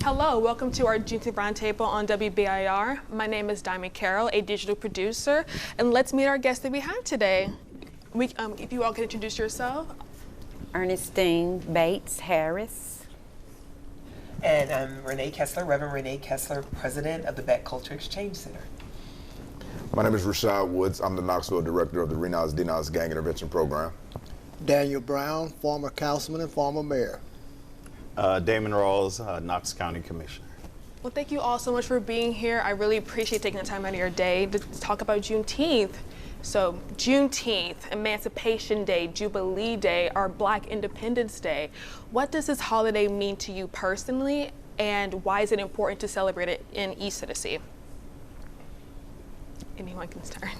Hello, welcome to our Juneteenth Roundtable on WBIR. My name is Diamond Carroll, a digital producer, and let's meet our guest that we have today. If you all could introduce yourself. Ernestine Bates Harris. And I'm Renee Kessler, Reverend Renee Kessler, President of the Black Culture Exchange Center. My name is Rashad Woods. I'm the Knoxville Director of the Renos Denos Gang Intervention Program. Daniel Brown, former councilman and former mayor. Damon Rawls, Knox County Commissioner. Well, thank you all so much for being here. I really appreciate taking the time out of your day to talk about Juneteenth. So Juneteenth, Emancipation Day, Jubilee Day, our Black Independence Day. What does this holiday mean to you personally, and why is it important to celebrate it in East Tennessee? Anyone can start.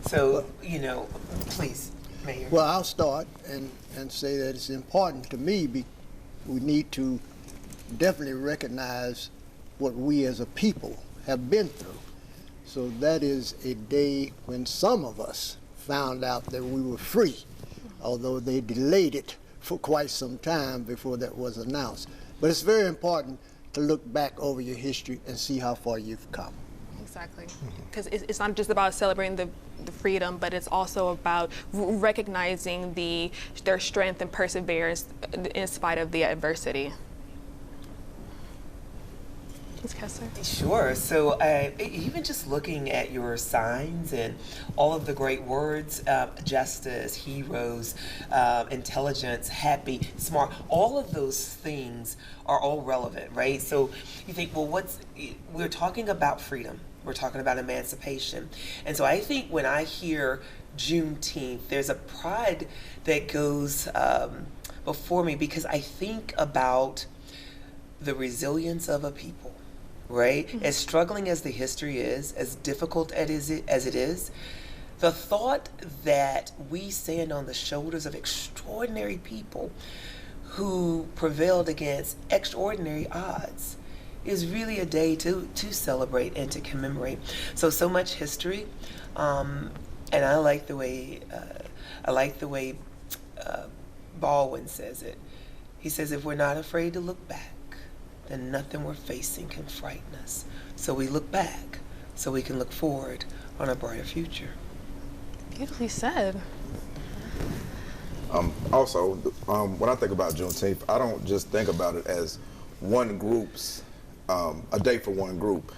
So, please, Mayor. Well, I'll start and say that it's important to me. We need to definitely recognize what we as a people have been through. So that is a day when some of us found out that we were free, although they delayed it for quite some time before that was announced. But it's very important to look back over your history and see how far you've come. Exactly, because it's not just about celebrating the freedom, but it's also about recognizing their strength and perseverance in spite of the adversity. Ms. Kessler? Sure. So even just looking at your signs and all of the great words, justice, heroes, intelligence, happy, smart, all of those things are all relevant, right? So you think, well, we're talking about freedom. We're talking about emancipation. And so I think when I hear Juneteenth, there's a pride that goes before me, because I think about the resilience of a people, right? Mm-hmm. As struggling as the history is, as difficult as it is, the thought that we stand on the shoulders of extraordinary people who prevailed against extraordinary odds is really a day to celebrate and to commemorate. So much history, and I like the way Baldwin says it. He says, if we're not afraid to look back, then nothing we're facing can frighten us. So we look back so we can look forward on a brighter future. Beautifully said. Also, when I think about Juneteenth, I don't just think about it as one group's a day for one group.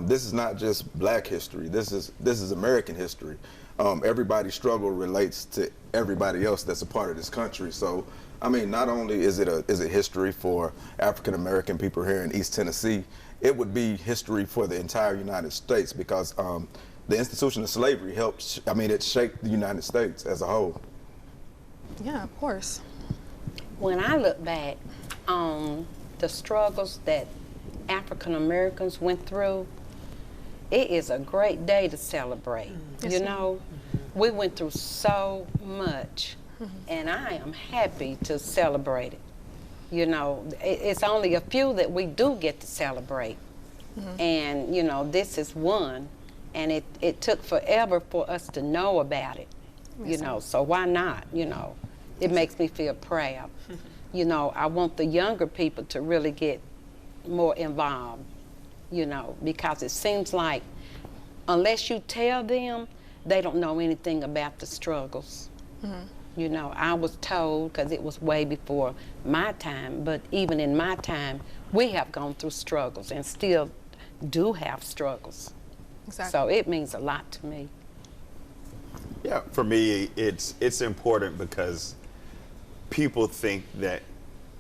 This is not just Black history. This is American history. Everybody's struggle relates to everybody else that's a part of this country. So, I mean, not only is it history for African American people here in East Tennessee, it would be history for the entire United States, because the institution of slavery it shaped the United States as a whole. Yeah, of course. When I look back on the struggles that African Americans went through, it is a great day to celebrate. Yes, you know, we went through so much, and I am happy to celebrate it. You know, it's only a few that we do get to celebrate. And, you know, this is one, and it took forever for us to know about it, you know, so why not, you know? It makes me feel proud. You know, I want the younger people to really get more involved, you know, because it seems like unless you tell them, they don't know anything about the struggles. You know, I was told, because it was way before my time, but even in my time, we have gone through struggles and still do have struggles. Exactly. So it means a lot to me. Yeah, for me, it's important because people think that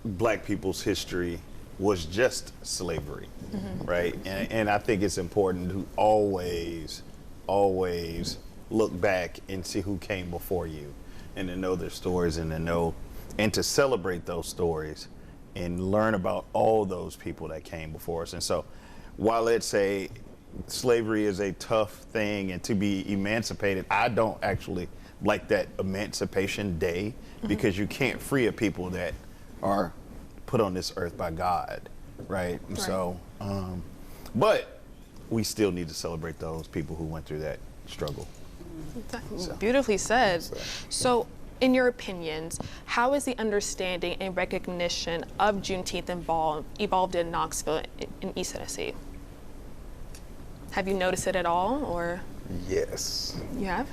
Black people's history was just slavery, right? And I think it's important to always look back and see who came before you, and to know their stories, and to celebrate those stories and learn about all those people that came before us. And so while slavery is a tough thing, and to be emancipated, I don't actually like that Emancipation Day, because you can't free a people that are put on this earth by God, right? So, but we still need to celebrate those people who went through that struggle. Beautifully said. So in your opinions, how is the understanding and recognition of Juneteenth evolved in Knoxville in East Tennessee? Have you noticed it at all, or? Yes. You have?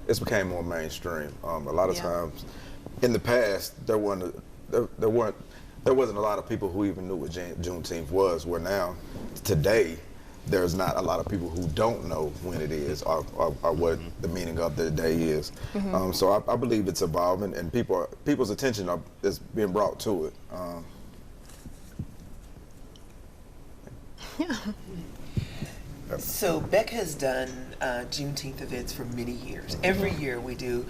It's became more mainstream. A lot of times, in the past, there wasn't a lot of people who even knew what Juneteenth was. Where now, today, there's not a lot of people who don't know when it is or what the meaning of the day is. So I believe it's evolving, and people's attention is being brought to it. Yeah. So Beck has done Juneteenth events for many years. Every year we do,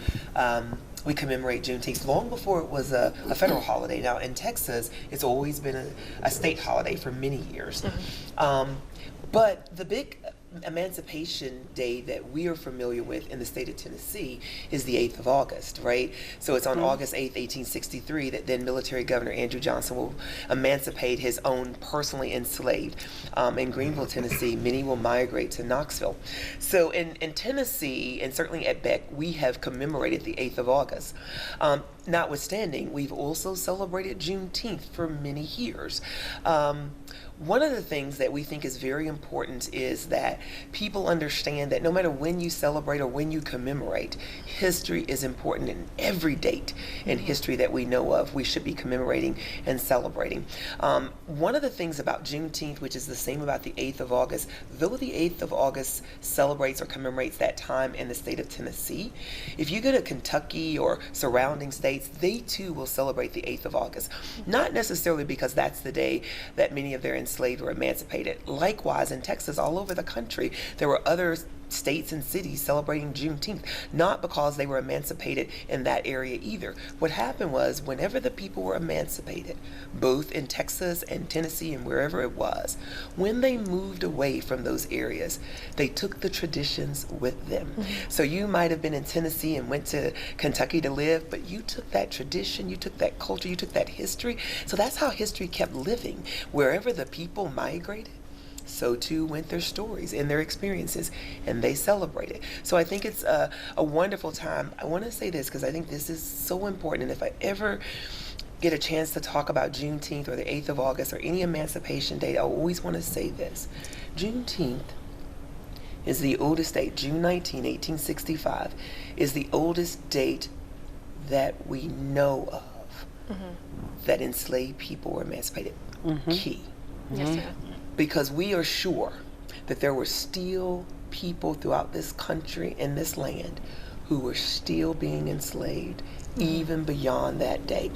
we commemorate Juneteenth long before it was a federal holiday. Now in Texas, it's always been a state holiday for many years. But the big Emancipation Day that we are familiar with in the state of Tennessee is the 8th of August, right? So it's on August 8th, 1863 that then military Governor Andrew Johnson will emancipate his own personally enslaved. In Greenville, Tennessee, many will migrate to Knoxville. So in Tennessee, and certainly at Beck, we have commemorated the 8th of August. Notwithstanding, we've also celebrated Juneteenth for many years. One of the things that we think is very important is that people understand that no matter when you celebrate or when you commemorate, history is important, in every date in history that we know of, we should be commemorating and celebrating. One of the things about Juneteenth, which is the same about the 8th of August, though the 8th of August celebrates or commemorates that time in the state of Tennessee, if you go to Kentucky or surrounding states, they too will celebrate the 8th of August. Not necessarily because that's the day that many of their enslaved or emancipated. Likewise, in Texas, all over the country, there were other states and cities celebrating Juneteenth, not because they were emancipated in that area either. What happened was, whenever the people were emancipated, both in Texas and Tennessee and wherever it was, when they moved away from those areas, they took the traditions with them. So you might have been in Tennessee and went to Kentucky to live, but you took that tradition, you took that culture, you took that history. So that's how history kept living. Wherever the people migrated, so too went their stories and their experiences, and they celebrated. So I think it's a wonderful time. I want to say this because I think this is so important, and if I ever get a chance to talk about Juneteenth or the 8th of August or any Emancipation Day, I always want to say this. Juneteenth is the oldest date. June 19, 1865 is the oldest date that we know of that enslaved people were emancipated. Key. Yes, sir. Because we are sure that there were still people throughout this country and this land who were still being enslaved even beyond that date.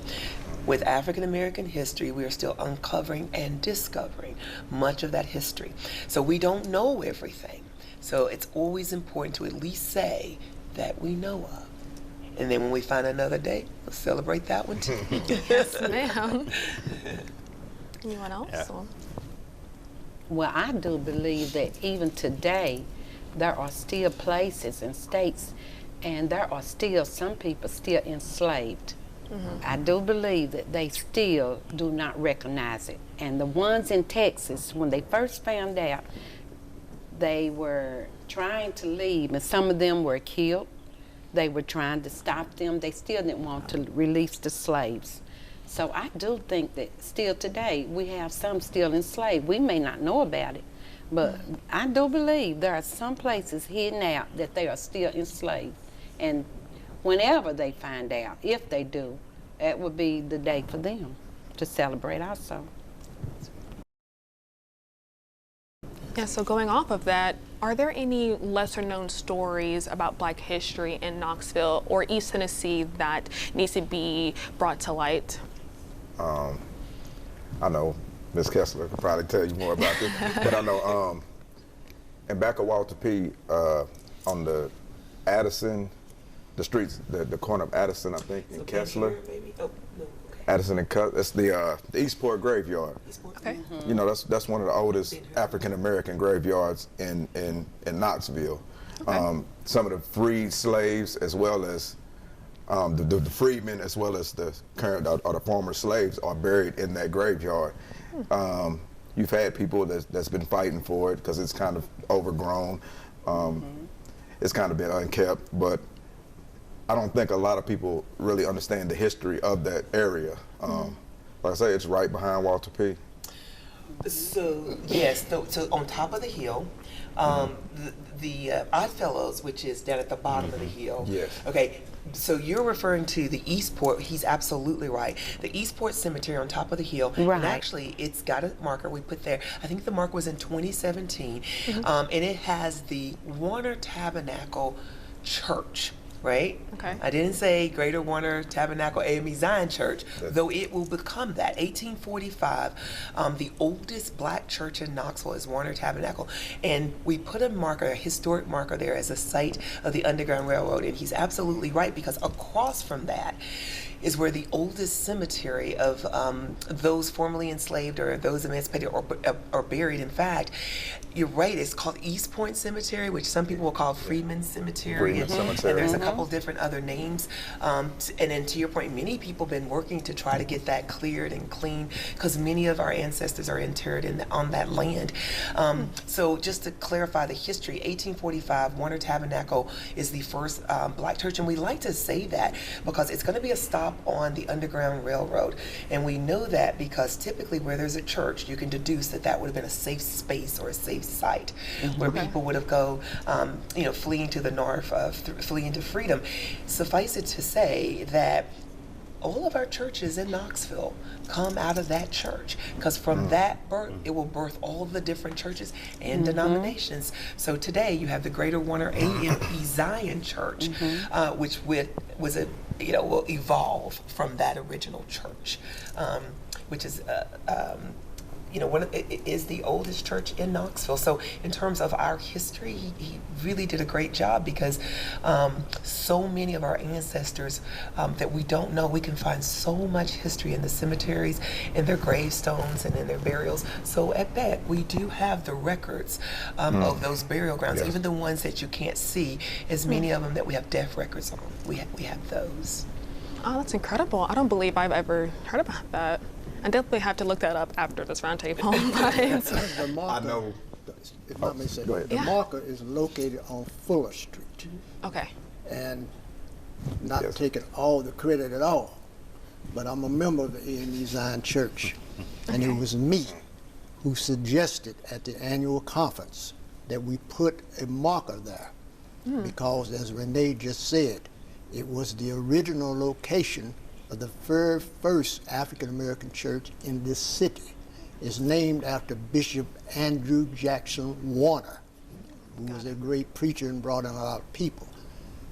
With African American history, we are still uncovering and discovering much of that history. So we don't know everything. So it's always important to at least say that we know of. And then when we find another day, we'll celebrate that one too. Yes, ma'am. Anyone else? Yeah. Or? Well, I do believe that even today, there are still places and states, and there are still some people still enslaved. I do believe that they still do not recognize it. And the ones in Texas, when they first found out, they were trying to leave, and some of them were killed. They were trying to stop them. They still didn't want to release the slaves. So I do think that still today we have some still enslaved. We may not know about it, but I do believe there are some places hidden out that they are still enslaved. And whenever they find out, if they do, that would be the day for them to celebrate also. Yeah, so going off of that, are there any lesser known stories about Black history in Knoxville or East Tennessee that needs to be brought to light? I know Ms. Kessler could probably tell you more about this, but I know in back of Walter P. On the Addison, the streets, the corner of Addison, I think, in Kessler. Addison and it's the Eastport graveyard. Okay. You know, that's one of the oldest African American graveyards in Knoxville. Okay. Some of the freed slaves, as well as the freedmen, as well as the current or the former slaves, are buried in that graveyard. You've had people that's been fighting for it because it's kind of overgrown. It's kind of been unkept, but I don't think a lot of people really understand the history of that area. Like I say, it's right behind Walter P. So yes, so on top of the hill, the Oddfellows, which is down at the bottom of the hill. Yes. Okay. So you're referring to the Eastport. He's absolutely right. The Eastport Cemetery on top of the hill. Right. And actually, it's got a marker we put there. I think the marker was in 2017, and it has the Warner Tabernacle Church. Right? Okay. I didn't say Greater Warner Tabernacle AME Zion Church, though it will become that. 1845, the oldest black church in Knoxville is Warner Tabernacle. And we put a marker, a historic marker there as a site of the Underground Railroad. And he's absolutely right, because across from that is where the oldest cemetery of those formerly enslaved or those emancipated are buried. In fact, you're right, it's called East Point Cemetery, which some people will call Freedman Cemetery. Freedman Cemetery. And there's a couple different other names. And then to your point, many people have been working to try to get that cleared and clean, because many of our ancestors are interred on that land. So just to clarify the history, 1845, Warner Tabernacle is the first black church. And we like to say that because it's going to be a stop on the Underground Railroad. And we know that because typically where there's a church, you can deduce that that would have been a safe space or a safe site where people would have go, fleeing to the north, fleeing to freedom. Suffice it to say that all of our churches in Knoxville come out of that church, because from that birth, it will birth all the different churches and denominations. So today you have the Greater Warner AME Zion Church, which will evolve from that original church, which is is the oldest church in Knoxville. So in terms of our history, he really did a great job, because so many of our ancestors that we don't know, we can find so much history in the cemeteries, in their gravestones, and in their burials. So at that, we do have the records of those burial grounds, Yes. even the ones that you can't see, as many of them that we have death records on. We have those. Oh, that's incredible. I don't believe I've ever heard about that. I definitely have to look that up after this roundtable. The marker, I know. if I may say, Go ahead. the Yeah. marker is located on Fuller Street. Okay. And not Yes. taking all the credit at all, but I'm a member of the AME Zion Church. And it was me who suggested at the annual conference that we put a marker there, because, as Renee just said, it was the original location of the very first African-American church in this city. It's named after Bishop Andrew Jackson Warner, who was a great preacher and brought in a lot of people.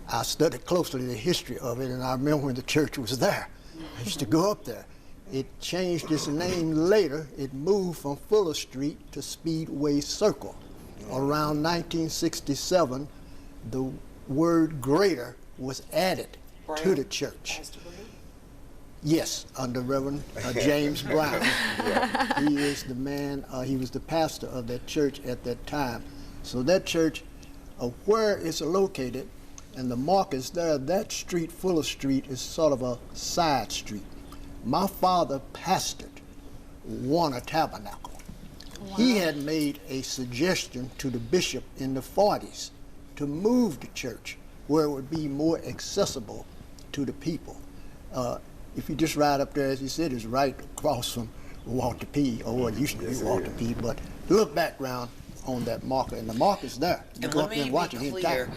I studied closely the history of it, and I remember when the church was there. I used to go up there. It changed its name later. It moved from Fuller Street to Speedway Circle. Around 1967, the word greater was added to the church. Yes, under Reverend James Brown. He is the man, he was the pastor of that church at that time. So that church, where it's located, and the markers there, that street, Fuller Street, is sort of a side street. My father pastored Warner Tabernacle. Wow. He had made a suggestion to the bishop in the 40s to move the church where it would be more accessible to the people. If you just ride up there, as you said, it's right across from Walter P, or what used to be Walter P, but a little background on that marker, and the marker's there. You And go let up there me and watch be it clear, anytime.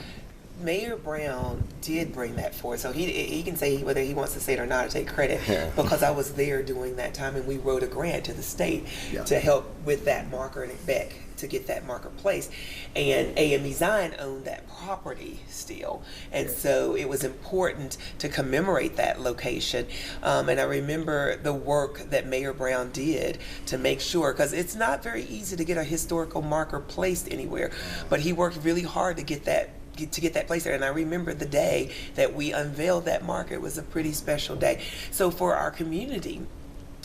Mayor Brown did bring that forward, so he can say whether he wants to say it or not, or take credit, because I was there during that time, and we wrote a grant to the state to help with that marker and back to get that marker placed. And AME Zion owned that property still, and so it was important to commemorate that location. And I remember the work that Mayor Brown did to make sure, because it's not very easy to get a historical marker placed anywhere, but he worked really hard to get that place there. And I remember the day that we unveiled that marker. It was a pretty special day. So for our community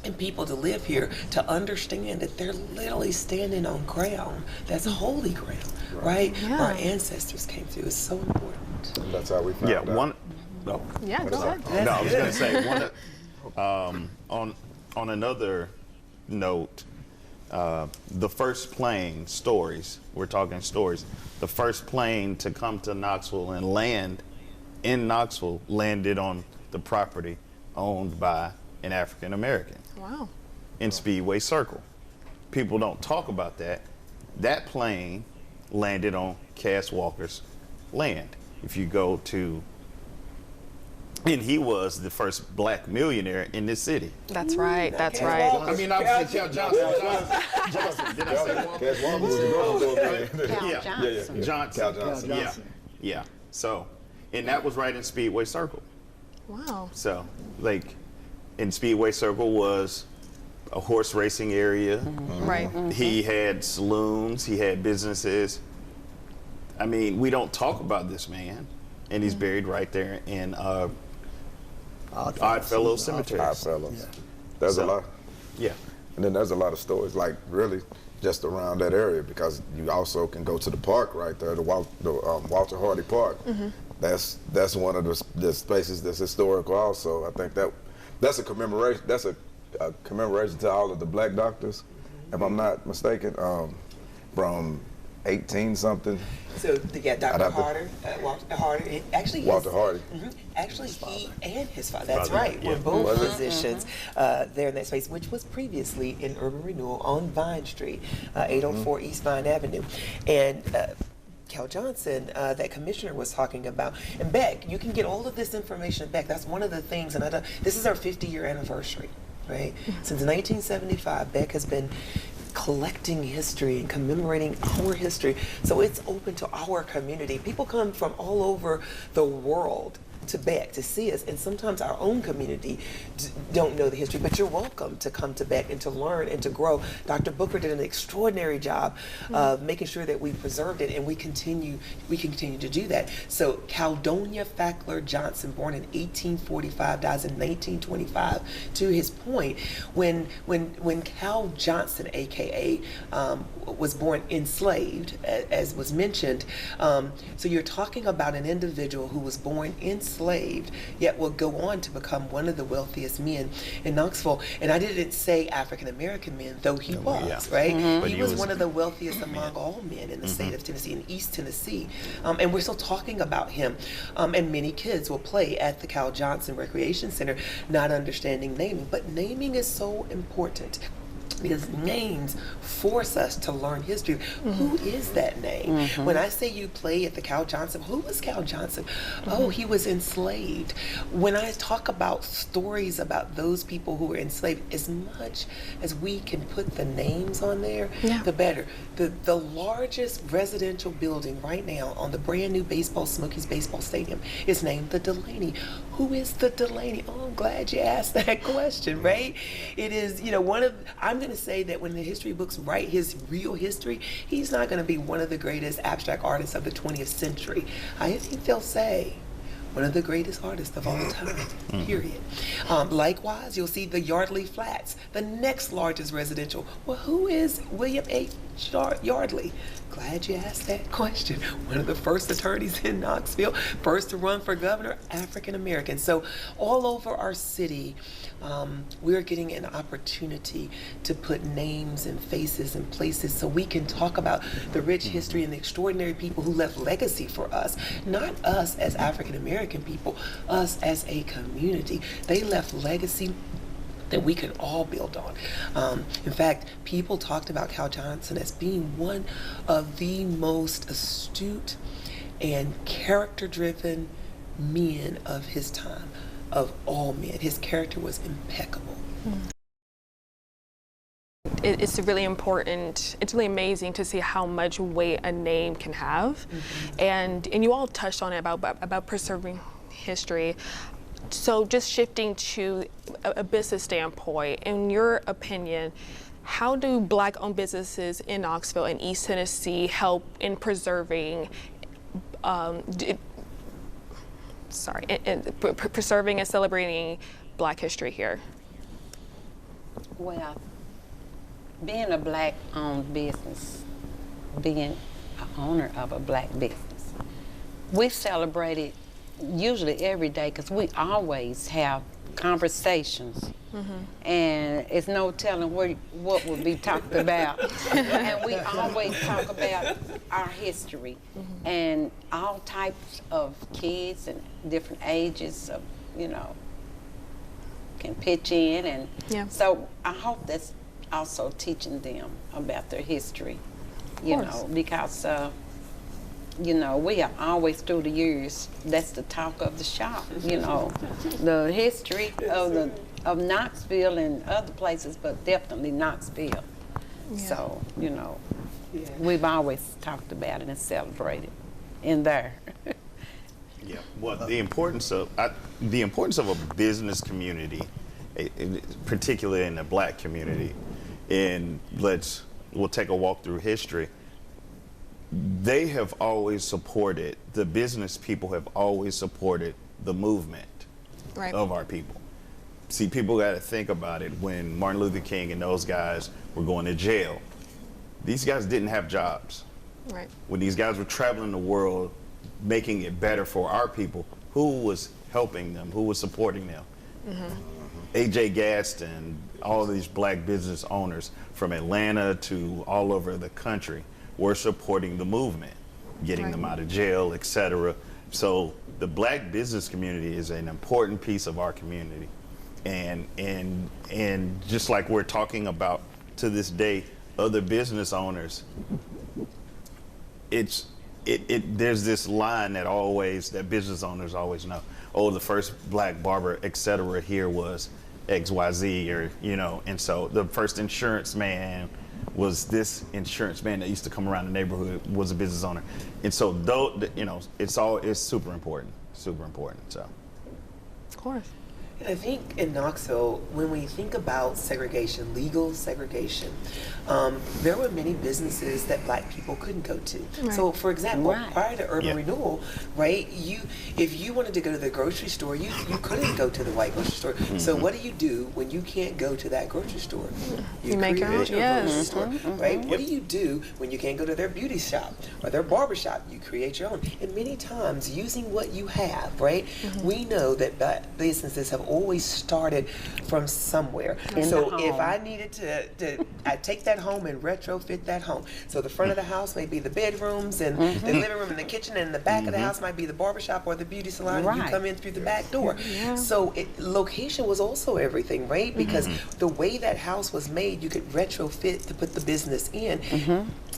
and people to live here to understand that they're literally standing on ground that's holy ground, right? Yeah. Our ancestors came through. It's so important. That's how we found out. Yeah, go ahead. No, I was going to say on another note, the first plane, stories, we're talking stories, the first plane to come to Knoxville and land in Knoxville landed on the property owned by an African American. Wow. In Speedway Circle. People don't talk about that. That plane landed on Cass Walker's land. If you go to, and he was the first black millionaire in this city. That's right. That's right. I mean, obviously, Cal Johnson. Did I say Cass Walker was the girl man. Cal Johnson. Johnson. Cal Johnson. Yeah. So, and that was right in Speedway Circle. Wow. So, like, in Speedway Circle was a horse racing area. Right. He had saloons. He had businesses. I mean, we don't talk about this man, and he's buried right there in Oddfellows Cemetery. Oddfellows. Yeah. There's a So- lot. Yeah. And then there's a lot of stories, like really just around that area, because you also can go to the park right there, the Walter Hardy Park. That's one of the spaces that's historical also. I think that's a commemoration. That's a commemoration to all of the black doctors, if I'm not mistaken, from 18 something. So yeah, I'd Dr. have to- Harder, Walter Harder, actually Walter Hardy. Actually, he and his father, that's Father, right, yeah. were both physicians there in that space, which was previously in Urban Renewal on Vine Street, 804 East Vine Avenue. And Cal Johnson, that commissioner was talking about, and Beck, you can get all of this information at Beck. That's one of the things, and this is our 50-year anniversary, right? Since 1975, Beck has been collecting history and commemorating our history. So it's open to our community. People come from all over the world to Beck to see us, and sometimes our own community don't know the history, but you're welcome to come to Beck and to learn and to grow. Dr. Booker did an extraordinary job of making sure that we preserved it, and we continue to do that. So Caldonia Fackler Johnson, born in 1845, dies in 1925. To his point, when Cal Johnson, aka was born enslaved, as was mentioned, so you're talking about an individual who was born enslaved, yet will go on to become one of the wealthiest men in Knoxville. And I didn't say African American men, though he was, right? But He was one of the wealthiest among all men in the state of Tennessee, in East Tennessee. And we're still talking about him. And many kids will play at the Cal Johnson Recreation Center, not understanding naming. But naming is so important, because names force us to learn history. Who is that name? When I say you play at the Cal Johnson, who was Cal Johnson? Oh, he was enslaved. When I talk about stories about those people who were enslaved, as much as we can put the names on there, the better. The largest residential building right now on the brand new Smokies Baseball Stadium is named the Delaney. Who is the Delaney? Oh, I'm glad you asked that question, right? It is, I'm going to say that when the history books write his real history, he's not going to be one of the greatest abstract artists of the 20th century. I think they'll say one of the greatest artists of all time, period. Likewise, you'll see the Yardley Flats, the next largest residential. Well, who is William H. Yardley? Glad you asked that question. One of the first attorneys in Knoxville, first to run for governor, African American. So all over our city, we're getting an opportunity to put names and faces and places so we can talk about the rich history and the extraordinary people who left legacy for us. Not us as African American people, us as a community. They left legacy that we can all build on. In fact, people talked about Cal Johnson as being one of the most astute and character-driven men of his time, of all men. His character was impeccable. It's really important. It's really amazing to see how much weight a name can have, and you all touched on it about preserving history. So just shifting to a business standpoint, in your opinion, how do Black-owned businesses in Knoxville and East Tennessee help in preserving, preserving and celebrating Black history here? Well, being a Black-owned business, being an owner of a Black business, we celebrate it usually every day, because we always have conversations and it's no telling what would be talked about. And we always talk about our history, and all types of kids and different ages of, can pitch in, and so I hope that's also teaching them about their history, because we have always through the years, that's the talk of the shop, the history of Knoxville and other places, but definitely Knoxville. So, we've always talked about it and celebrated in there. Yeah, well, the importance of a business community, particularly in the Black community, and we'll take a walk through history. They have always supported, the business people have always supported the movement of our people. See, people got to think about it. When Martin Luther King and those guys were going to jail, these guys didn't have jobs. Right. When these guys were traveling the world, making it better for our people, who was helping them? Who was supporting them? A.J. Gaston, all of these Black business owners from Atlanta to all over the country were supporting the movement, getting them out of jail, etc. So the Black business community is an important piece of our community. And just like we're talking about to this day, other business owners, there's this line that business owners always know. Oh, the first Black barber, etc. here was XYZ, or and so the first insurance man was this insurance man that used to come around the neighborhood, was a business owner. And so it's super important. So Of course. I think in Knoxville, when we think about segregation, legal segregation, there were many businesses that Black people couldn't go to. Right. So, for example, prior to urban renewal, right, if you wanted to go to the grocery store, you couldn't go to the white grocery store. So what do when you can't go to that grocery store? You make your own, grocery store, right? What do you do when you can't go to their beauty shop or their barber shop? You create your own. And many times, using what you have, right, we know that Black businesses have always started from somewhere. So if I needed to I take that home and retrofit that home. So the front of the house may be the bedrooms, and the living room and the kitchen, and the back of the house might be the barbershop or the beauty salon, and you come in through the back door. So location was also everything, right? Because the way that house was made, you could retrofit to put the business in.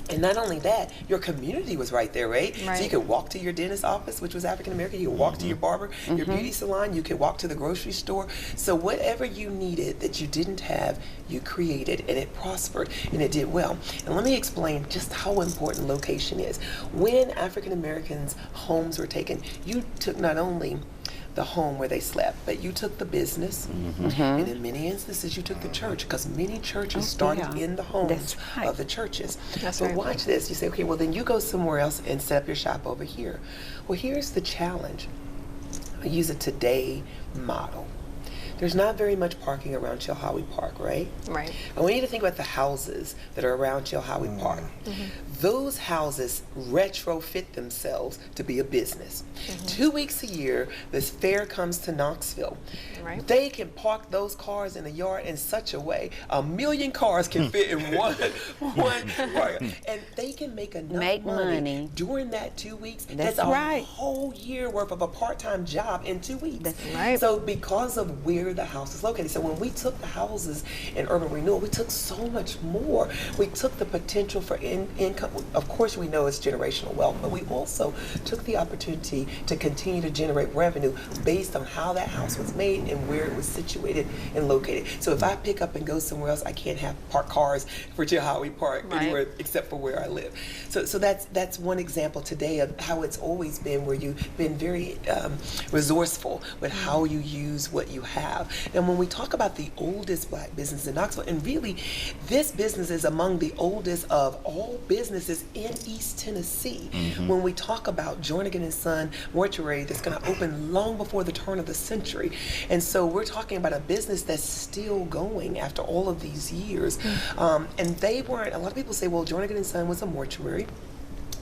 And not only that, your community was right there, right? So you could walk to your dentist office, which was African American. You could walk to your barber, your beauty salon. You could walk to the grocery store. So whatever you needed that you didn't have, you created, and it prospered, and it did well. And let me explain just how important location is. When African Americans' homes were taken, you took not only the home where they slept, but you took the business, and in many instances you took the church, because many churches started in the homes of the churches. So watch this. You say, okay, well then you go somewhere else and set up your shop over here. Well, here's the challenge. I use a today model. There's not very much parking around Chilhowie Park, right? Right. I want you to think about the houses that are around Chilhowie Park. Those houses retrofit themselves to be a business. 2 weeks a year, this fair comes to Knoxville. Right. They can park those cars in the yard in such a way, 1 million cars can fit in one park. And they can make enough money during that 2 weeks. That's a whole year worth of a part-time job in 2 weeks. That's right. So because of where the house is located. So when we took the houses in urban renewal, we took so much more. We took the potential for income. Of course, we know it's generational wealth, but we also took the opportunity to continue to generate revenue based on how that house was made and where it was situated and located. So if I pick up and go somewhere else, I can't have parked cars for Chilhowie Park anywhere except for where I live. So that's one example today of how it's always been, where you've been very resourceful with how you use what you have. And when we talk about the oldest Black business in Knoxville, and really this business is among the oldest of all businesses in East Tennessee. When we talk about Jernigan & Son Mortuary, that's going to open long before the turn of the century. And so we're talking about a business that's still going after all of these years. And they weren't, a lot of people say, well, Jernigan & Son was a mortuary.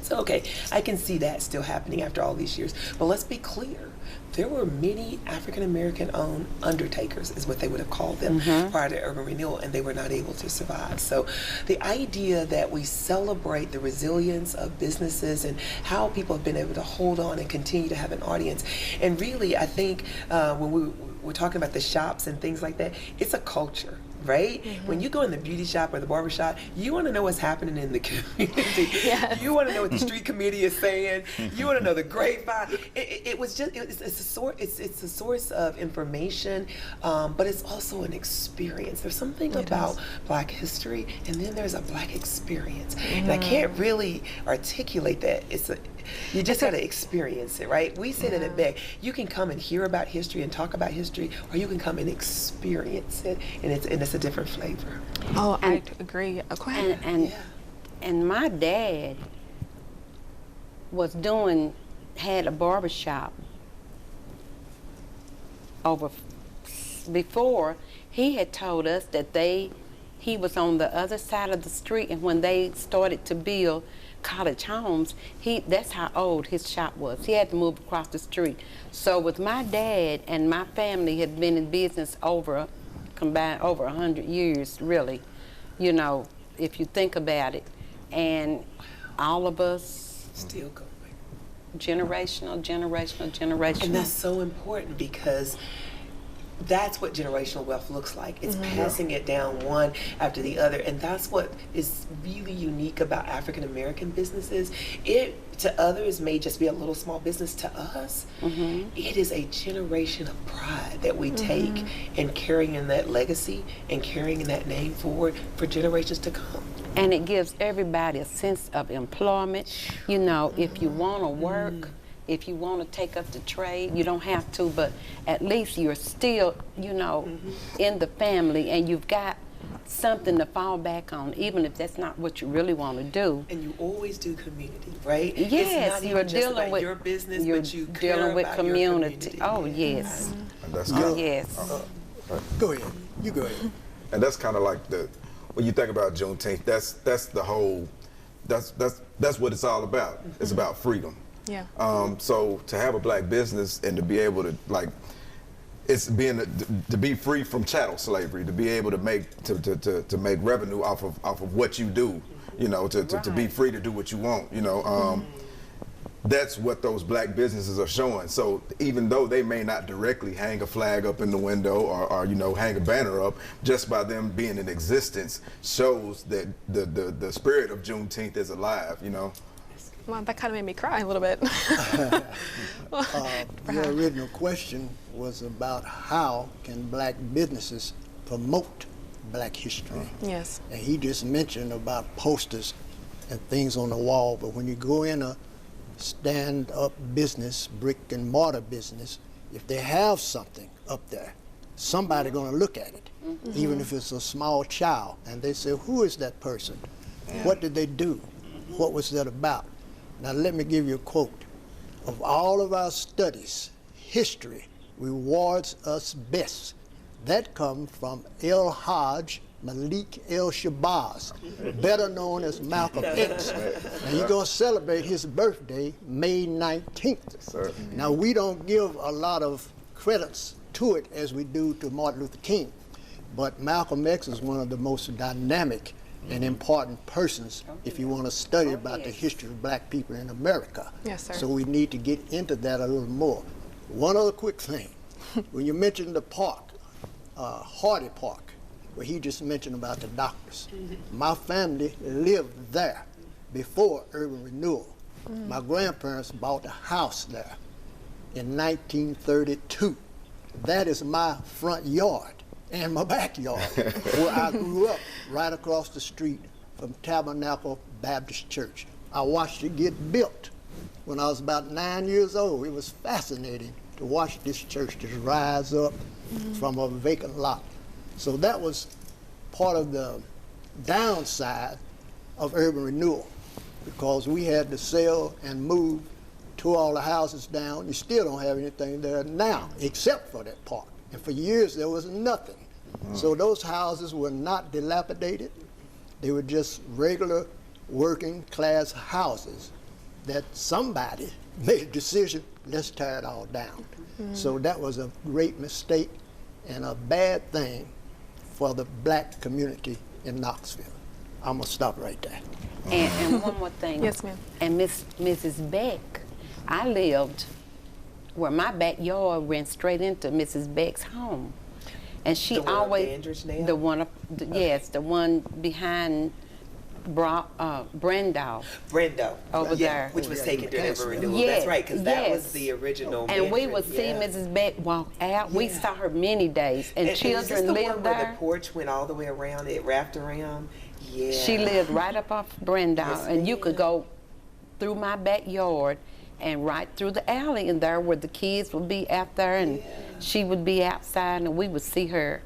So, okay, I can see that still happening after all these years. But let's be clear. There were many African-American owned undertakers, is what they would have called them, prior to urban renewal, and they were not able to survive. So the idea that we celebrate the resilience of businesses and how people have been able to hold on and continue to have an audience. And really, I think when we're talking about the shops and things like that, it's a culture. Right? When you go in the beauty shop or the barber shop, you want to know what's happening in the community. Yes. You want to know what the street committee is saying. You want to know the grapevine. It's a source of information, but it's also an experience. There's something about Black history, and then there's a Black experience, and I can't really articulate that. You just got to experience it, right? We say that at BEC. You can come and hear about history and talk about history, or you can come and experience it, and it's a different flavor. Oh, I agree. Go ahead. And my dad had a barbershop before. He had told us that he was on the other side of the street, and when they started to build cottage homes, that's how old his shop was. He had to move across the street. So with my dad and my family had been in business combined over 100 years, really, you know, if you think about it. And all of us Still going. generational. And that's so important, because that's what generational wealth looks like. It's passing it down one after the other. And that's what is really unique about African American businesses. It, to others, may just be a little small business. To us, it is a generation of pride that we take in carrying in that legacy and carrying in that name forward for generations to come. And it gives everybody a sense of employment. You know, if you want to work, if you want to take up the trade, you don't have to, but at least you're still, you know, in the family, and you've got something to fall back on, even if that's not what you really want to do. And you always do community, right? Yes, it's not you're even just dealing about with your business, you're but you care dealing with about community. Your Oh yes, And that's oh kind of, yes. Go ahead. You go ahead. and that's kind of like when you think about Juneteenth, that's the whole, that's what it's all about. It's about freedom. Yeah. So to have a Black business and to be able to, like, it's to be free from chattel slavery, to be able to make make revenue off of what you do, you know, to be free to do what you want, you know. That's what those Black businesses are showing. So even though they may not directly hang a flag up in the window or you know, hang a banner up, just by them being in existence shows that the spirit of Juneteenth is alive, you know. Well, that kind of made me cry a little bit. Your original question was about how can Black businesses promote Black history. Yes. And he just mentioned about posters and things on the wall, but when you go in a stand-up business, brick and mortar business, if they have something up there, somebody's going to look at it, even if it's a small child, and they say, who is that person? What did they do? What was that about? Now let me give you a quote. Of all of our studies, history rewards us best. That comes from El Hajj Malik El Shabazz, better known as Malcolm X. And he's going to celebrate his birthday May 19th. Now we don't give a lot of credits to it as we do to Martin Luther King, but Malcolm X is one of the most dynamic and important persons if you want to study about the history of Black people in America. Yes, sir. So we need to get into that a little more. One other quick thing. When you mentioned the park, Hardy Park, where he just mentioned about the doctors, my family lived there before urban renewal. My grandparents bought a house there in 1932. That is my front yard and my backyard, where I grew up, right across the street from Tabernacle Baptist Church. I watched it get built when I was about 9 years old. It was fascinating to watch this church just rise up from a vacant lot. So that was part of the downside of urban renewal, because we had to sell and move, tore all the houses down. You still don't have anything there now except for that park. And for years there was nothing. So those houses were not dilapidated. They were just regular working class houses. that somebody made a decision, let's tear it all down. So that was a great mistake and a bad thing for the black community in Knoxville. I'm gonna stop right there. And one more thing. Yes, ma'am. And Mrs. Beck, I lived where my backyard ran straight into Mrs. Beck's home. And she The one on always, Dandridge now? the one, yes, the one behind Brendo. Over there. which was taken during the renewal. Yes, That's right, because that was yes. the original. And we mansion, would see yeah. Mrs. Beck walk out. We Yeah. saw her many days, and is this children the one lived where there. the porch went all the way around, it wrapped around? Yeah. She lived right up off Brendo, Yes, and you could ma'am. go through my backyard and right through the alley, and there where the kids would be out there, and she would be outside, and we would see her,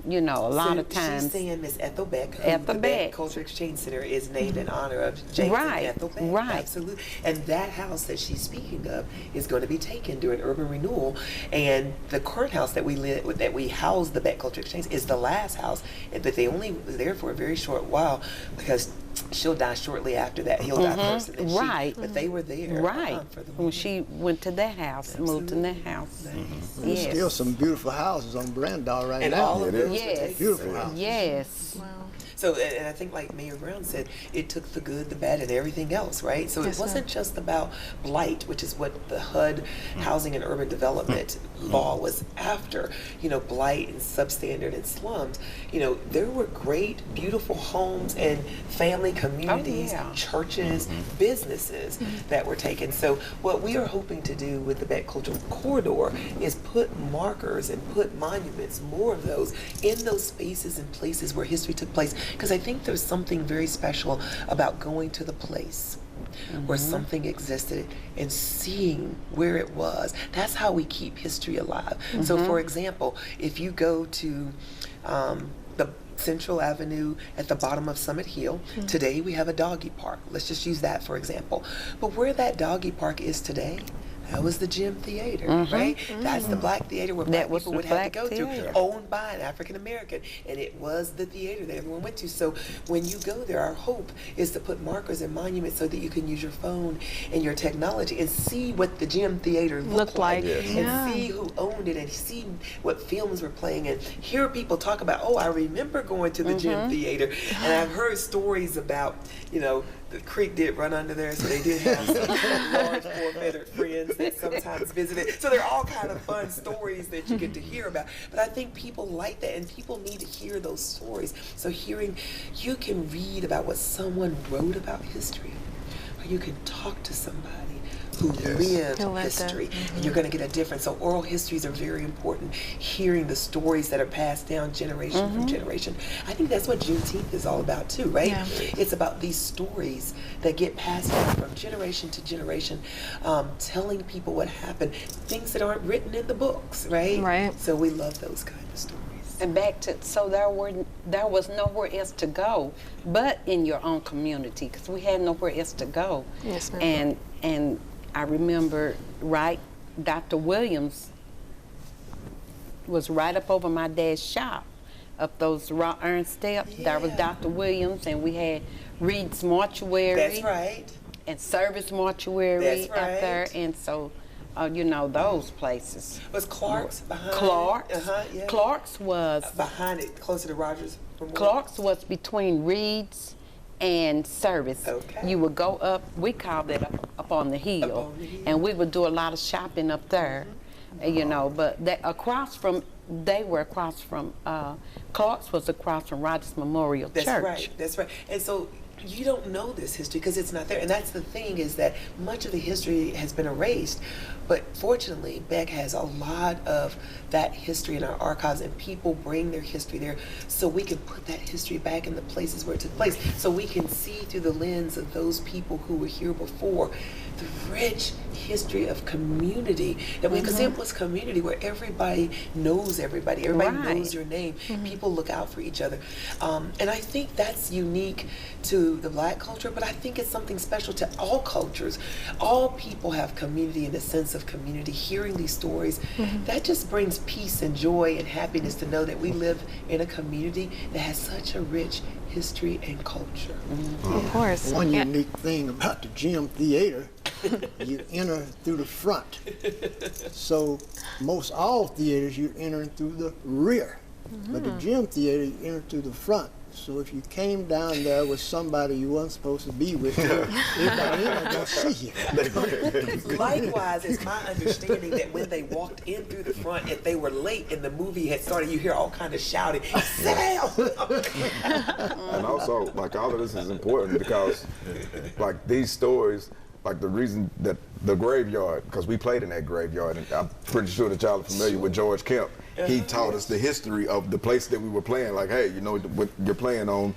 you know, a lot of times. She's saying Miss Ethel Beck, who Ethel the Beck. Culture Exchange Center is named in honor of James Right, and Ethel Beck. right. Absolutely. And that house that she's speaking of is going to be taken during urban renewal. And the current house that we house the Beck Culture Exchange is the last house, but they only were there for a very short while because she'll die shortly after that. He'll die first, and then Right. But they were there. Right. For the When she went to that house, moved in that house. There's Yes. still some beautiful houses on Brandon right And now. all of those were Yes. taken. Beautiful house. Yes. Wow. So, and I think like Mayor Brown said, it took the good, the bad, and everything else, right? So Yes, it wasn't just about blight, which is what the HUD, Housing and Urban Development law, was after, you know, blight and substandard and slums. You know, there were great, beautiful homes and family communities, yeah. churches, businesses that were taken. So what we are hoping to do with the Beck Cultural Corridor is put markers and put monuments, more of those, in those spaces and places where history took place. Because I think there's something very special about going to the place where something existed and seeing where it was. That's how we keep history alive. So for example, if you go to the Central Avenue at the bottom of Summit Hill, today we have a doggy park. Let's just use that for example. But where that doggy park is today, that was the Gym Theater, right? That's the black theater where black was people the would have to black go theater. to, owned by an African American, and it was the theater that everyone went to. So when you go there, our hope is to put markers and monuments so that you can use your phone and your technology and see what the Gym Theater looked like, Yes. and see who owned it, and see what films were playing, and hear people talk about, oh, I remember going to the Gym Theater, and I've heard stories about, you know, the creek did run under there, so they did have some large four-feathered friends that sometimes visited. So there are all kind of fun stories that you get to hear about. But I think people like that, and people need to hear those stories. So hearing, you can read about what someone wrote about history, or you can talk to somebody who lived Who lived it. history, and you're going to get a difference. So oral histories are very important, hearing the stories that are passed down generation from generation. I think that's what Juneteenth is all about too, right? Yeah. It's about these stories that get passed down from generation to generation, telling people what happened, things that aren't written in the books, right? Right. So we love those kind of stories. And back to, so there was nowhere else to go but in your own community, because we had nowhere else to go. Yes, ma'am. And I remember, right, Dr. Williams was right up over my dad's shop, up those wrought iron steps. There was Yeah. Dr. Williams, and we had Reed's Mortuary. That's right. And Service Mortuary That's out there, right. and so, you know, those places. Was Clark's behind? Clark's. Yeah. Clark's was Behind it, closer to Rogers Memorial. Clark's was between Reed's and Service. Okay. You would go up, we called it up on the hill, Up on the hill. and we would do a lot of shopping up there, you know, but they were across from, Clark's was across from Rogers Memorial That's Church. right. That's right. And so you don't know this history because it's not there. And that's the thing, is that much of the history has been erased. But fortunately, Beck has a lot of that history in our archives, and people bring their history there so we can put that history back in the places where it took place, so we can see through the lens of those people who were here before the rich history of community that we, because it was community where everybody knows everybody Right. knows your name, people look out for each other, and I think that's unique to to the Black culture, but I think it's something special to all cultures. All people have community and a sense of community. Hearing these stories, that just brings peace and joy and happiness to know that we live in a community that has such a rich history and culture. Of course. One unique thing about the gym theater, you enter through the front. So most all theaters, you enter through the rear. But the gym theater, you enter through the front. So if you came down there with somebody you weren't supposed to be with, everybody ain't gonna see you. Likewise, it's my understanding that when they walked in through the front, if they were late and the movie had started, you hear all kind of shouting, "Sit down!" And also, like, all of this is important because, like, these stories, like the reason that the graveyard, because we played in that graveyard, and I'm pretty sure that y'all are familiar with George Kemp. He taught us the history of the place that we were playing. Like, hey, you know, you're playing on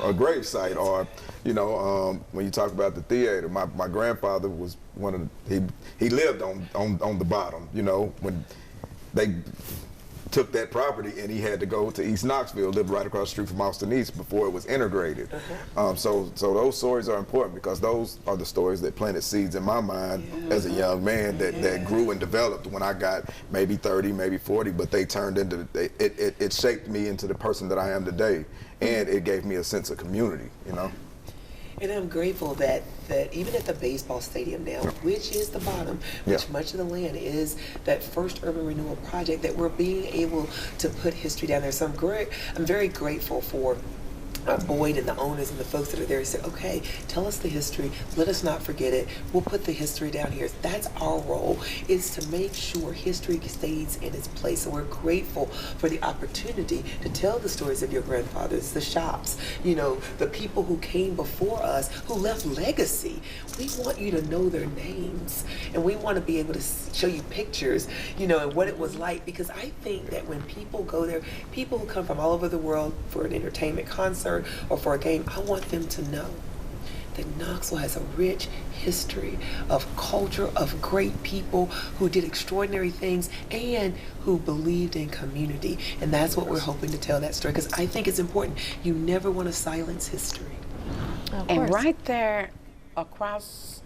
a grave site, or, you know, when you talk about the theater, my grandfather was one of the, he lived on the bottom. You know, when they took that property and he had to go to East Knoxville, lived right across the street from Austin East before it was integrated. So those stories are important because those are the stories that planted seeds in my mind as a young man that grew and developed when I got maybe 30, maybe 40, but they turned into, it shaped me into the person that I am today, and it gave me a sense of community, you know? And I'm grateful that even at the baseball stadium now, which is the bottom, which much of the land is that first urban renewal project, that we're being able to put history down there. So I'm very grateful for Boyd and the owners and the folks that are there said, okay, tell us the history, let us not forget it, we'll put the history down here. That's our role, is to make sure history stays in its place. And we're grateful for the opportunity to tell the stories of your grandfathers, the shops, you know, the people who came before us, who left legacy. We want you to know their names, and we want to be able to show you pictures, you know, and what it was like, because I think that when people go there, people who come from all over the world for an entertainment concert or for a game, I want them to know that Knoxville has a rich history of culture, of great people who did extraordinary things and who believed in community. And that's what we're hoping to tell that story, because I think it's important. You never want to silence history. And right there across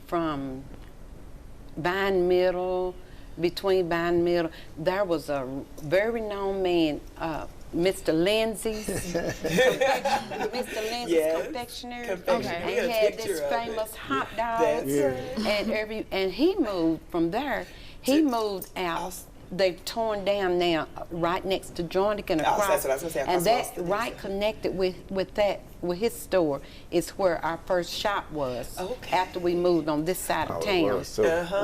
from Vine Middle, between Vine Middle, there was a very known man, Mr. Lindsay's Mr. Lindsay's confectionery. And he had this famous hot dog. And he moved from there. He moved out. They've torn down now, right next to Jointic and across. That's what I was gonna say, and that right connected with his store is where our first shop was. After we moved on this side of town,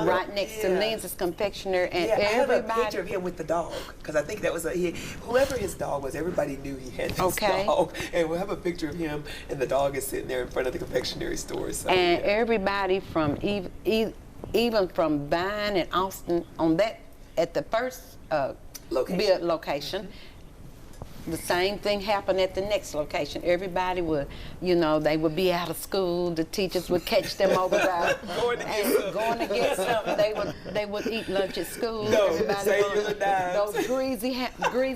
right next to Lindsay's Confectionery, and everybody. I have a picture of him with the dog, because I think that was whoever his dog was. Everybody knew he had this dog, and we'll have a picture of him, and the dog is sitting there in front of the confectionery store. So, and everybody from even from Vine and Austin on that. At the first location, the same thing happened at the next location. Everybody would, you know, they would be out of school. The teachers would catch them over there going to get something. They would eat lunch at school. Everybody would, those greasy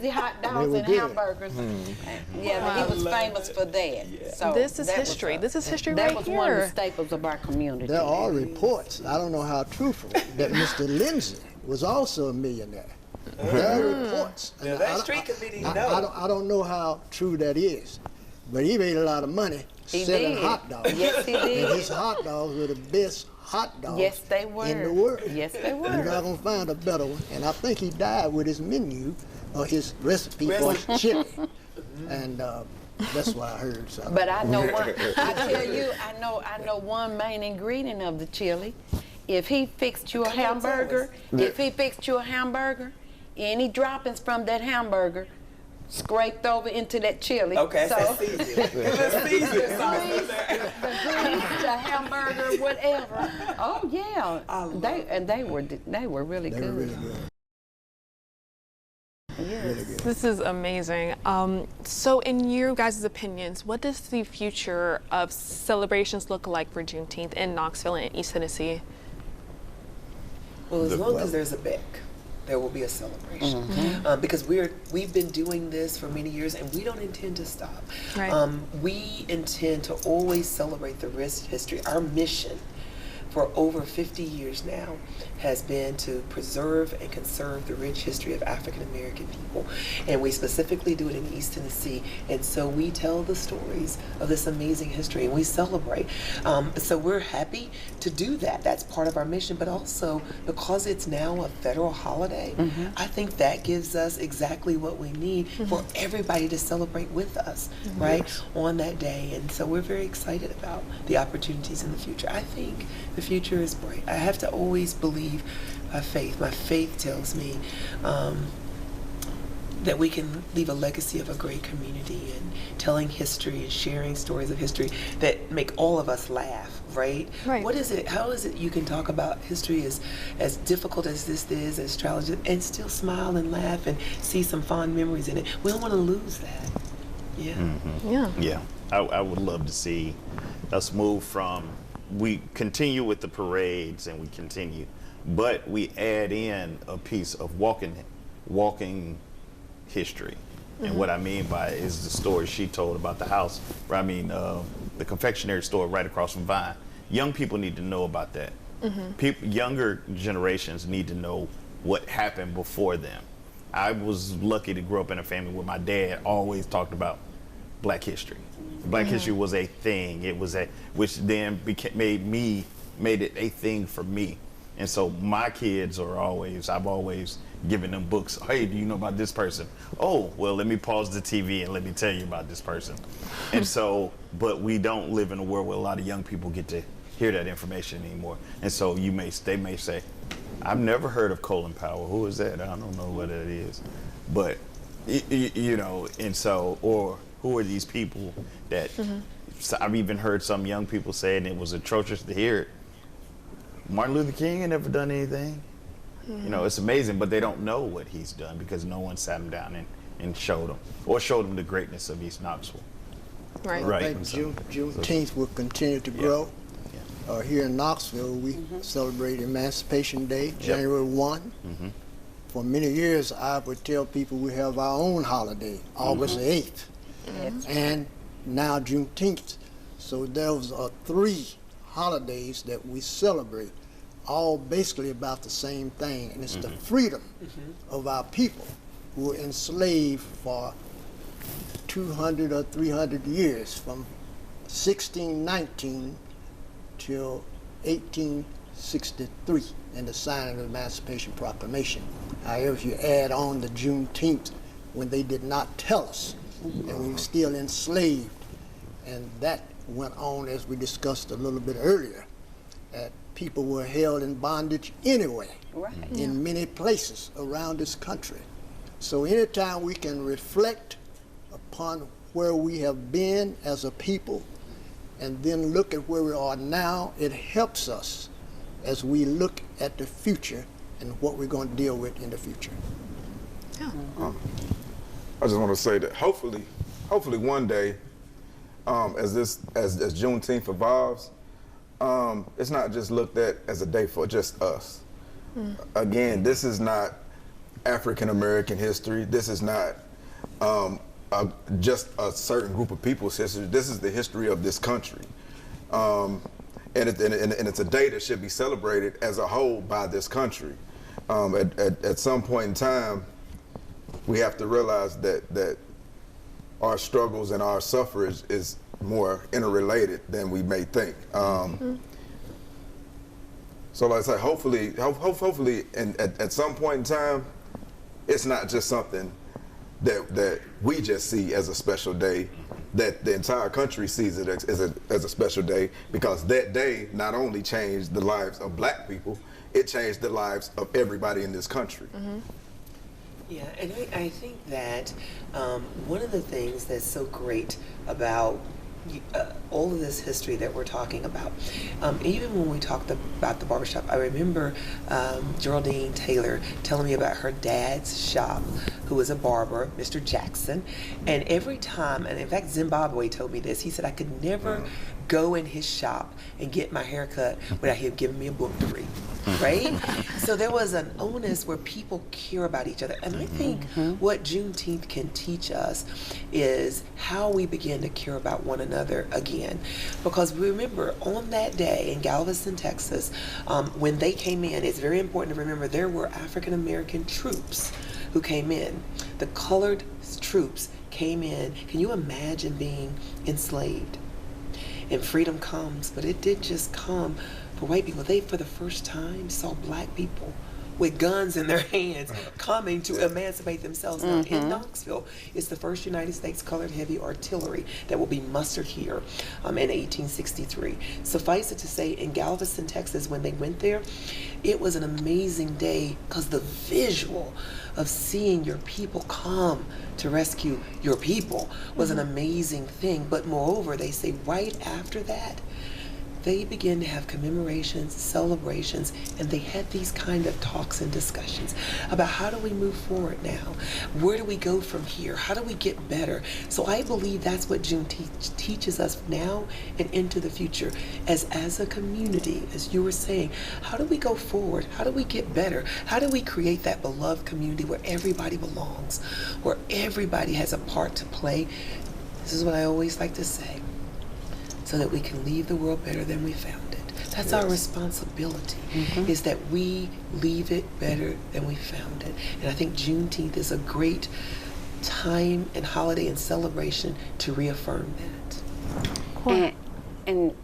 hot dogs and hamburgers. Yeah, he was famous for that. So this is history. This is history right here. That was one of the staples of our community. There are reports, I don't know how truthful, that Mr. Lindsay was also a millionaire. There are reports. Now that street committee, I don't know how true that is, but he made a lot of money selling hot dogs. Yes, he did. And his hot dogs were the best hot dogs in the world. Yes, they were. You're not going to find a better one. And I think he died with his menu or his recipe for his chili. And that's what I heard. So. But I know one. I tell you, I know one main ingredient of the chili. If he fixed you a hamburger, any droppings from that hamburger scraped over into that chili. Okay, so that's season. The grease, the hamburger, whatever. Oh yeah, they were really good. They were really good. Yes. Really good. This is amazing. So in your guys' opinions, what does the future of celebrations look like for Juneteenth in Knoxville and East Tennessee? Well, as long as there's a BEC, there will be a celebration. Because we've been doing this for many years, and we don't intend to stop. Right. We intend to always celebrate the rich history. Our mission for over 50 years now has been to preserve and conserve the rich history of African American people. And we specifically do it in East Tennessee. And so we tell the stories of this amazing history and we celebrate. So we're happy to do that. That's part of our mission. But also, because it's now a federal holiday, I think that gives us exactly what we need for everybody to celebrate with us, right, on that day. And so we're very excited about the opportunities in the future. I think the future is bright. I have to always believe by faith. My faith tells me that we can leave a legacy of a great community and telling history and sharing stories of history that make all of us laugh, right? Right. What is it, how is it you can talk about history as difficult as this is, as challenging, and still smile and laugh and see some fond memories in it? We don't want to lose that. Yeah. Yeah. Yeah, I would love to see us move from, we continue with the parades and we continue, but we add in a piece of walking history. And what I mean by it is the story she told about the house, the confectionery store right across from Vine. Young people need to know about that. Younger generations need to know what happened before them. I was lucky to grow up in a family where my dad always talked about Black history. Black history was a thing. It was which then made it a thing for me. And so my kids I've always given them books. Hey, do you know about this person? Oh, well, let me pause the TV and let me tell you about this person. And so, but we don't live in a world where a lot of young people get to hear that information anymore. And so they may say, I've never heard of Colin Powell. Who is that? I don't know what that is. But, and so, or who are these people that, I've even heard some young people say, and it was atrocious to hear it, Martin Luther King had never done anything. It's amazing, but they don't know what he's done because no one sat him down and showed him the greatness of East Knoxville. Right. I think Juneteenth will continue to grow. Here in Knoxville, we celebrate Emancipation Day, January 1. For many years, I would tell people we have our own holiday, August 8th, and now Juneteenth. So those are 3 holidays that we celebrate, all basically about the same thing, and it's the freedom of our people who were enslaved for 200 or 300 years, from 1619 till 1863, and the signing of the Emancipation Proclamation. However, if you add on the Juneteenth, when they did not tell us, and we were still enslaved, and that went on, as we discussed a little bit earlier, that people were held in bondage anyway, in many places around this country. So anytime we can reflect upon where we have been as a people and then look at where we are now, it helps us as we look at the future and what we're going to deal with in the future. I just want to say that hopefully one day, as Juneteenth evolves, it's not just looked at as a day for just us. Again, this is not African American history. This is not just a certain group of people's history. This is the history of this country. And it's a day that should be celebrated as a whole by this country. At some point in time, we have to realize that our struggles and our suffrage is more interrelated than we may think. So like I say, hopefully, and at some point in time, it's not just something that we just see as a special day, that the entire country sees it as a special day, because that day not only changed the lives of Black people, it changed the lives of everybody in this country. Yeah, and I think that one of the things that's so great about all of this history that we're talking about, even when we talked about the barbershop, I remember Geraldine Taylor telling me about her dad's shop who was a barber, Mr. Jackson. And every time, and in fact, Zimbabwe told me this, he said I could never go in his shop and get my hair cut without him giving me a book to read, right? So there was an onus where people care about each other. And I think what Juneteenth can teach us is how we begin to care about one another again. Because remember, on that day in Galveston, Texas, when they came in, it's very important to remember there were African American troops who came in. The colored troops came in. Can you imagine being enslaved? And freedom comes, but it did just come for white people. They, for the first time, saw black people with guns in their hands coming to emancipate themselves. Now, in Knoxville, it's the first United States colored heavy artillery that will be mustered here in 1863. Suffice it to say, in Galveston, Texas, when they went there, it was an amazing day because the visual of seeing your people come to rescue your people was an amazing thing. But moreover, they say right after that, they began to have commemorations, celebrations, and they had these kind of talks and discussions about how do we move forward now? Where do we go from here? How do we get better? So I believe that's what Juneteenth teaches us now and into the future. As a community, as you were saying, how do we go forward? How do we get better? How do we create that beloved community where everybody belongs, where everybody has a part to play? This is what I always like to say, so that we can leave the world better than we found it. That's our responsibility, is that we leave it better than we found it. And I think Juneteenth is a great time and holiday and celebration to reaffirm that. And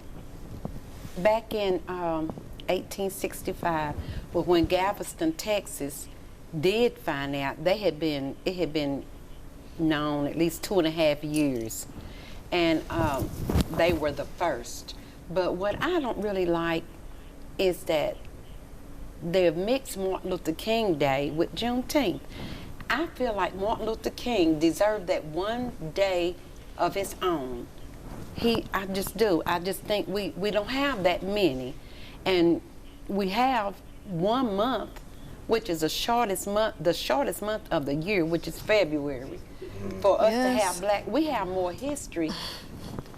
back in 1865, well, when Galveston, Texas did find out, it had been known at least 2.5 years. And they were the first. But what I don't really like is that they've mixed Martin Luther King Day with Juneteenth. I feel like Martin Luther King deserved that one day of his own. I just do. I just think we don't have that many. And we have 1 month, which is the shortest month of the year, which is February. For us to have we have more history.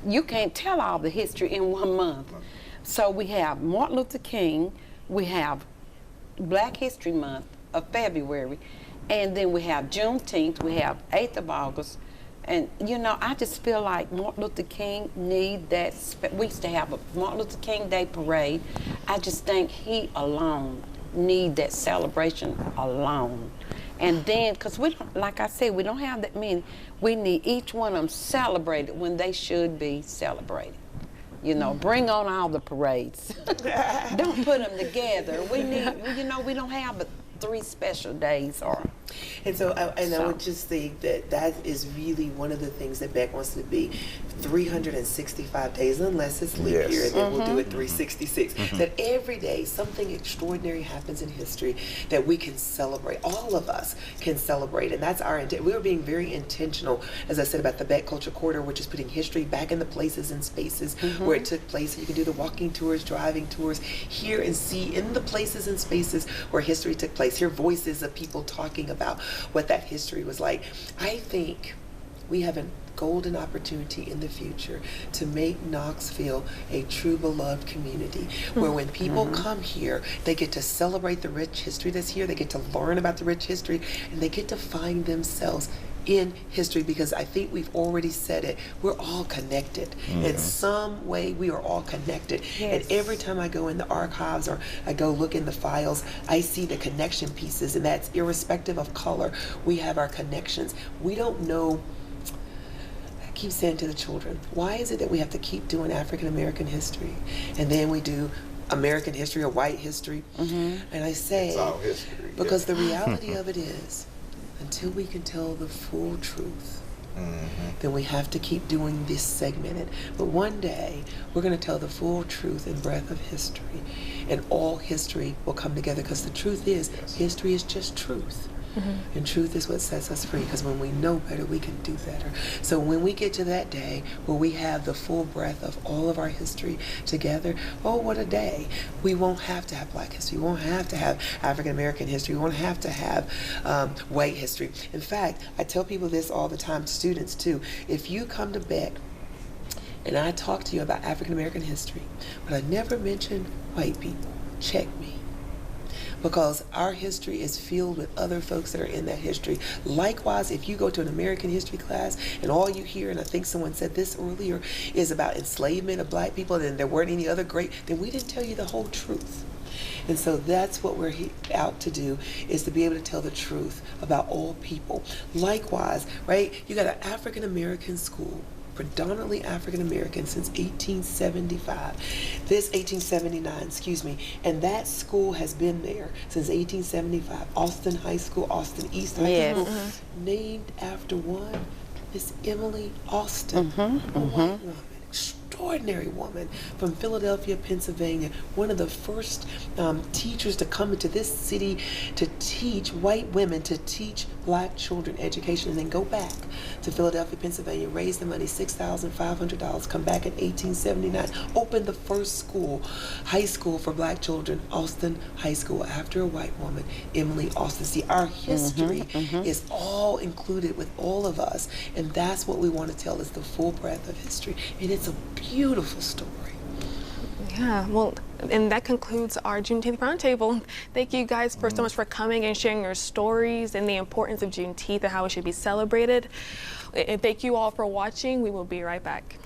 You can't tell all the history in 1 month. So we have Martin Luther King, we have Black History Month of February, and then we have Juneteenth, we have 8th of August. And you know, I just feel like Martin Luther King need that. We used to have a Martin Luther King Day parade. I just think he alone need that celebration alone. And then, because we don't, like I said, we don't have that many. We need each one of them celebrated when they should be celebrated. You know, bring on all the parades. Don't put them together. We need, you know, we don't have but 3 special days or. And so, I would just think that is really one of the things that Beck wants to be 365 days, unless it's leap year, and then we'll do it 366. That every day something extraordinary happens in history that we can celebrate. All of us can celebrate, and that's our intent. We're being very intentional, as I said, about the Beck Culture Corridor, which is putting history back in the places and spaces where it took place. You can do the walking tours, driving tours, hear and see in the places and spaces where history took place. Hear voices of people talking about what that history was like. I think we have a golden opportunity in the future to make Knoxville a true beloved community where when people come here, they get to celebrate the rich history that's here, they get to learn about the rich history, and they get to find themselves in history, because I think we've already said it, we're all connected. In some way, we are all connected. And every time I go in the archives or I go look in the files, I see the connection pieces, and that's irrespective of color. We have our connections. We don't know, I keep saying to the children, why is it that we have to keep doing African American history? And then we do American history or white history. And I say, It's all history. because the reality of it is, until we can tell the full truth, then we have to keep doing this segmented. But one day, we're going to tell the full truth and breadth of history, and all history will come together, because the truth is, history is just truth. And truth is what sets us free, because when we know better, we can do better. So when we get to that day where we have the full breadth of all of our history together, oh, what a day. We won't have to have Black history. We won't have to have African American history. We won't have to have white history. In fact, I tell people this all the time, students too. If you come to Beck and I talk to you about African American history, but I never mention white people, check me. Because our history is filled with other folks that are in that history. Likewise, if you go to an American history class and all you hear, and I think someone said this earlier, is about enslavement of Black people, and there weren't any other great, then we didn't tell you the whole truth. And so that's what we're out to do, is to be able to tell the truth about all people. Likewise, right, you got an African American school, predominantly African American, since 1879, excuse me, and that school has been there since 1875. Austin High School, Austin East High School, named after one, Miss Emily Austin, a white woman, extraordinary woman from Philadelphia, Pennsylvania, one of the first teachers to come into this city to teach white women, to teach Black children education, and then go back to Philadelphia, Pennsylvania, raise the money, $6,500, come back in 1879, open the first school, high school for Black children, Austin High School, after a white woman, Emily Austin. See, our history is all included with all of us, and that's what we want to tell, is the full breadth of history, and it's a beautiful story. Yeah, well, and that concludes our Juneteenth Roundtable. Thank you guys so much for coming and sharing your stories and the importance of Juneteenth and how it should be celebrated. And thank you all for watching. We will be right back.